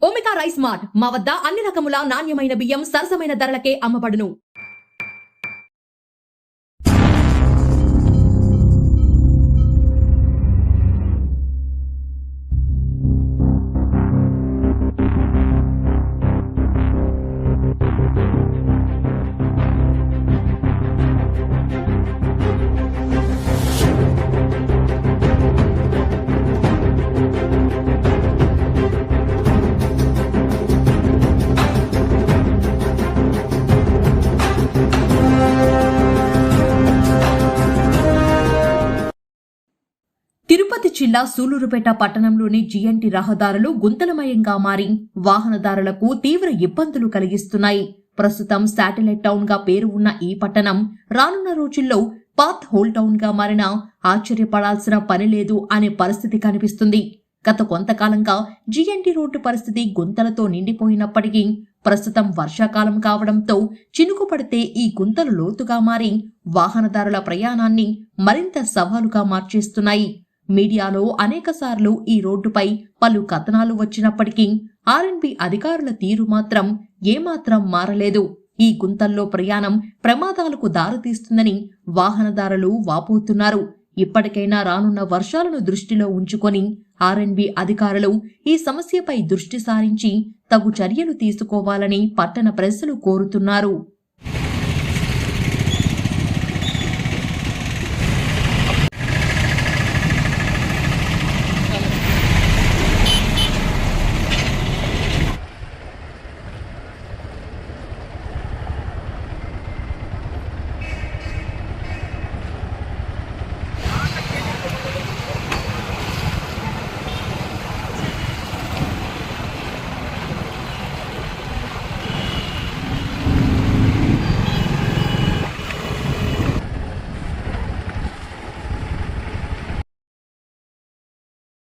ఓమికా rice mart మా వద్ద అన్ని రకముల నాణ్యమైన బియ్యం సరసమైన ధరలకే అమ్మబడును. తిరుపతి జిల్లా సూలూరుపేట పట్టణంలోని జీఎన్టీ రహదారులు గుంతలమయంగా మారి వాహనదారులకు తీవ్ర ఇబ్బందులు కలిగిస్తున్నాయి. ప్రస్తుతం శాటిలైట్ టౌన్ గా పేరు ఉన్న ఈ పట్టణం రానున్న రోజుల్లో పాత్ హోల్ టౌన్ గా మారినా ఆశ్చర్యపడాల్సిన పని లేదు అనే పరిస్థితి కనిపిస్తుంది. గత కొంతకాలంగా జీఎన్టీ రోడ్డు పరిస్థితి గుంతలతో నిండిపోయినప్పటికీ ప్రస్తుతం వర్షాకాలం కావడంతో చినుకు పడితే ఈ గుంతలు లోతుగా మారి వాహనదారుల ప్రయాణాన్ని మరింత సవాలుగా మార్చేస్తున్నాయి. మీడియాలో అనేకసార్లు ఈ రోడ్డుపై పలు కథనాలు వచ్చినప్పటికీ ఆర్ఎండ్బి అధికారుల తీరు మాత్రం ఏమాత్రం మారలేదు. ఈ గుంతల్లో ప్రయాణం ప్రమాదాలకు దారితీస్తుందని వాహనదారులు వాపోతున్నారు. ఇప్పటికైనా రానున్న వర్షాలను దృష్టిలో ఉంచుకొని ఆర్ఎండ్బి అధికారులు ఈ సమస్యపై దృష్టి సారించి తగు చర్యలు తీసుకోవాలని పట్టణ ప్రజలు కోరుతున్నారు.